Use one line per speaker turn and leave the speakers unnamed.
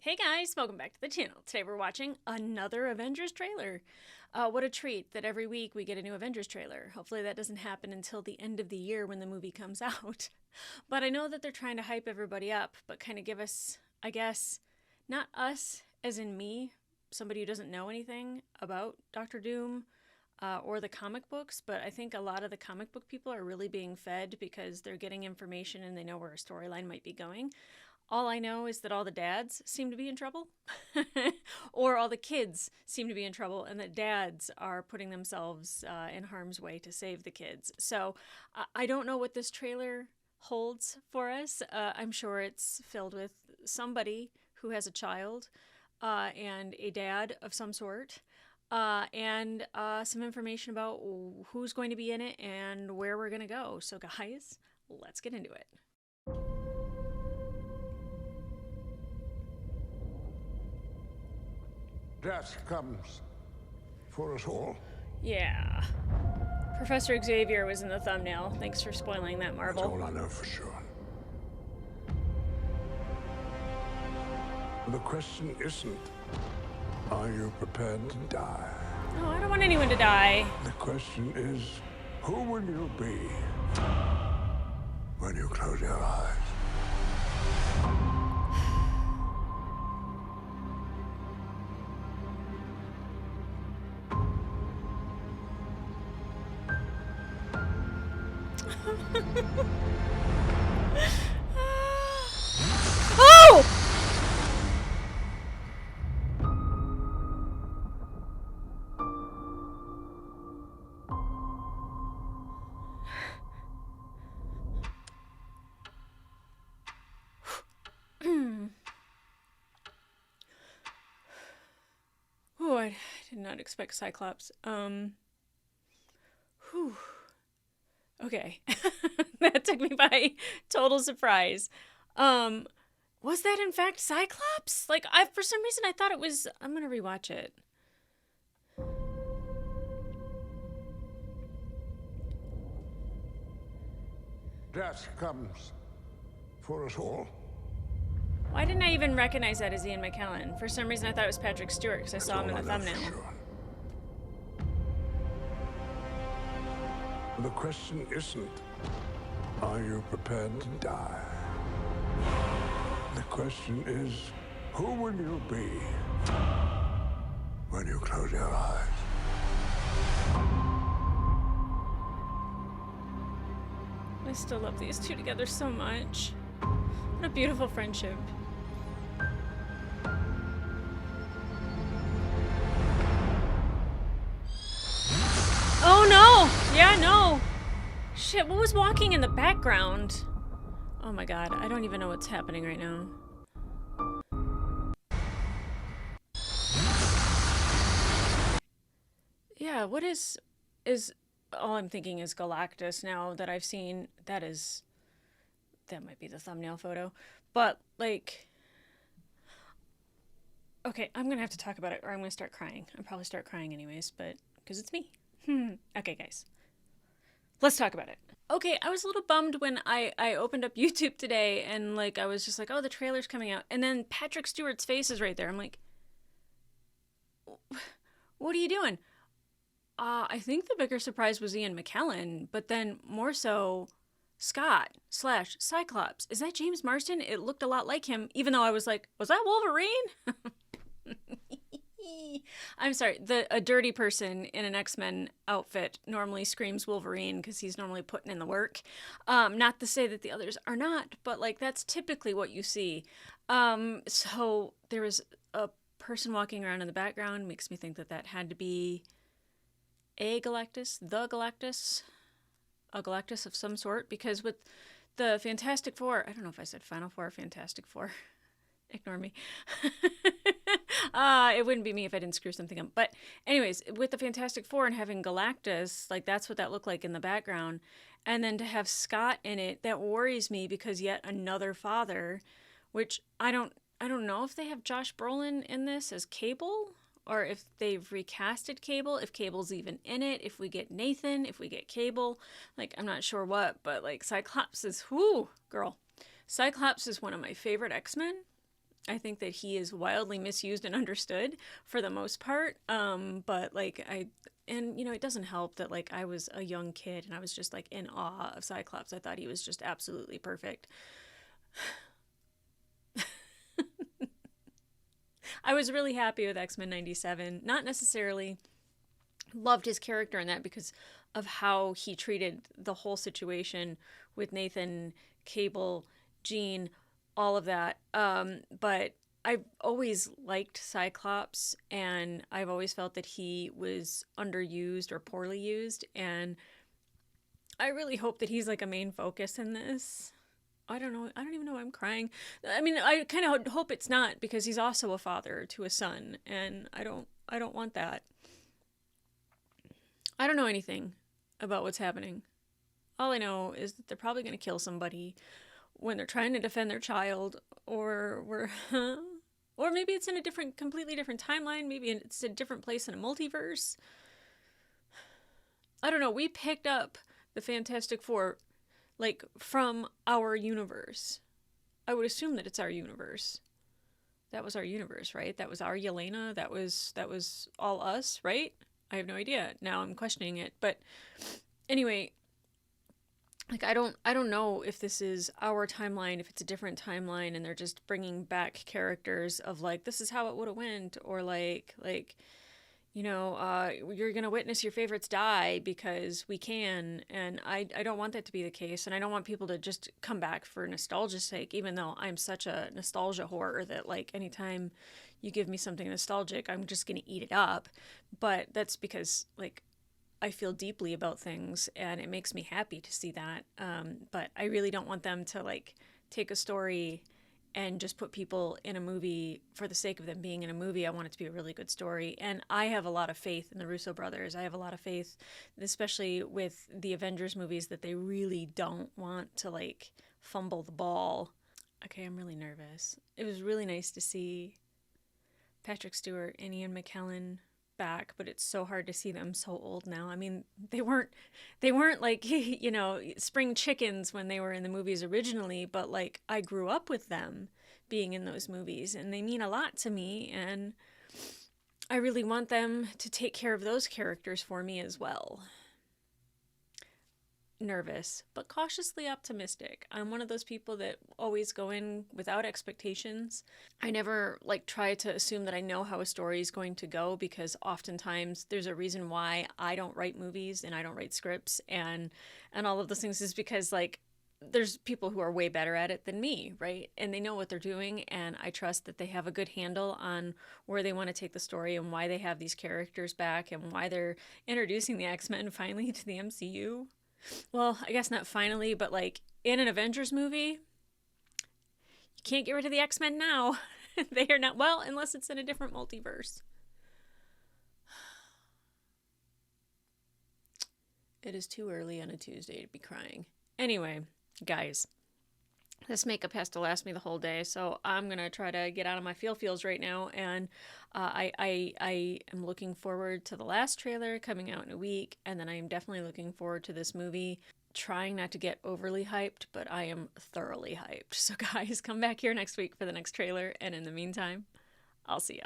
Hey guys, welcome back to the channel. Today we're watching another Avengers trailer. What a treat that every week we get a new Avengers trailer. Hopefully that doesn't happen until the end of the year when the movie comes out. But I know that they're trying to hype everybody up, but kind of give us, I guess, not us as in me, somebody who doesn't know anything about Doctor Doom or the comic books, but I think a lot of the comic book people are really being fed because they're getting information and they know where a storyline might be going. All I know is that all the dads seem to be in trouble, or all the kids seem to be in trouble, and that dads are putting themselves in harm's way to save the kids. So I don't know what this trailer holds for us. I'm sure it's filled with somebody who has a child and a dad of some sort. And some information about who's going to be in it and where we're going to go. So, guys, let's get into it.
Death comes for us all.
Yeah. Professor Xavier was in the thumbnail. Thanks for spoiling that, Marvel.
That's all I know for sure. The question isn't, are you prepared to die?
No, I don't want anyone to die.
The question is, who will you be when you close your eyes?
Oh! Oh, I did not expect Cyclops. Whew. Okay. That took me by total surprise. Was that in fact Cyclops? Like, for some reason I thought it was. I'm gonna rewatch it.
Death comes for us all.
Why didn't I even recognize that as Ian McKellen? For some reason I thought it was Patrick Stewart because I saw him in the thumbnail.
Sure. The question isn't, are you prepared to die? The question is, who will you be when you close your eyes?
I still love these two together so much. What a beautiful friendship. Oh no! Yeah, no! Shit, what was walking in the background? Oh my god, I don't even know what's happening right now. Yeah, what is all I'm thinking is Galactus now that I've seen. That might be the thumbnail photo. But, like, okay, I'm gonna have to talk about it or I'm gonna start crying. I'll probably start crying anyways, but, because it's me. Okay, guys. Let's talk about it. Okay, I was a little bummed when I opened up YouTube today and, like, I was just like, oh, the trailer's coming out. And then Patrick Stewart's face is right there. I'm like, what are you doing? I think the bigger surprise was Ian McKellen, but then more so Scott/Cyclops. Is that James Marsden? It looked a lot like him, even though I was like, was that Wolverine? I'm sorry, a dirty person in an X-Men outfit normally screams Wolverine because he's normally putting in the work. Not to say that the others are not, but like that's typically what you see. So there was a person walking around in the background, makes me think that had to be a Galactus, a Galactus of some sort, because with the Fantastic Four, I don't know if I said Final Four or Fantastic Four. Ignore me. It wouldn't be me if I didn't screw something up. But anyways, with the Fantastic Four and having Galactus, like that's what that looked like in the background. And then to have Scott in it, that worries me because yet another father, which I don't know if they have Josh Brolin in this as Cable or if they've recasted Cable, if Cable's even in it, if we get Nathan, if we get Cable, like I'm not sure what, but like Cyclops is, whoo, girl. Cyclops is one of my favorite X-Men. I think that he is wildly misused and understood for the most part. But like and you know, it doesn't help that like I was a young kid and I was just like in awe of Cyclops. I thought he was just absolutely perfect. I was really happy with X-Men 97. Not necessarily loved his character in that because of how he treated the whole situation with Nathan, Cable, Jean, all of that. But I've always liked Cyclops, and I've always felt that he was underused or poorly used. And I really hope that he's like a main focus in this. I don't know. I don't even know why I'm crying. I mean, I kind of hope it's not because he's also a father to a son, and I don't want that. I don't know anything about what's happening. All I know is that they're probably going to kill somebody when they're trying to defend their child, or we're, or maybe it's in a different, completely different timeline. Maybe it's a different place in a multiverse. I don't know. We picked up the Fantastic Four, like, from our universe. I would assume that it's our universe. That was our universe, right? That was our Yelena. That was all us, right? I have no idea. Now I'm questioning it. But anyway, like I don't know if this is our timeline, if it's a different timeline and they're just bringing back characters of like this is how it would have went, or like you know, you're going to witness your favorites die because we can. And I don't want that to be the case. And I don't want people to just come back for nostalgia's sake, even though I'm such a nostalgia whore that, like, anytime you give me something nostalgic, I'm just going to eat it up. But that's because, like, I feel deeply about things and it makes me happy to see that. But I really don't want them to, like, take a story and just put people in a movie for the sake of them being in a movie. I want it to be a really good story. And I have a lot of faith in the Russo brothers. I have a lot of faith, especially with the Avengers movies, that they really don't want to like fumble the ball. Okay, I'm really nervous. It was really nice to see Patrick Stewart and Ian McKellen back, but it's so hard to see them so old now. I mean, they weren't like, you know, spring chickens when they were in the movies originally, but like I grew up with them being in those movies and they mean a lot to me, and I really want them to take care of those characters for me as well. Nervous, but cautiously optimistic. I'm one of those people that always go in without expectations. I never like try to assume that I know how a story is going to go, because oftentimes there's a reason why I don't write movies and I don't write scripts and all of those things is because like there's people who are way better at it than me, right? And they know what they're doing, and I trust that they have a good handle on where they want to take the story and why they have these characters back and why they're introducing the X-Men finally to the MCU. Well, I guess not finally, but like in an Avengers movie, you can't get rid of the X-Men now. They are not, well, unless it's in a different multiverse. It is too early on a Tuesday to be crying. Anyway, guys, this makeup has to last me the whole day, so I'm going to try to get out of my feels right now, and I am looking forward to the last trailer coming out in a week, and then I am definitely looking forward to this movie. Trying not to get overly hyped, but I am thoroughly hyped. So guys, come back here next week for the next trailer, and in the meantime, I'll see ya.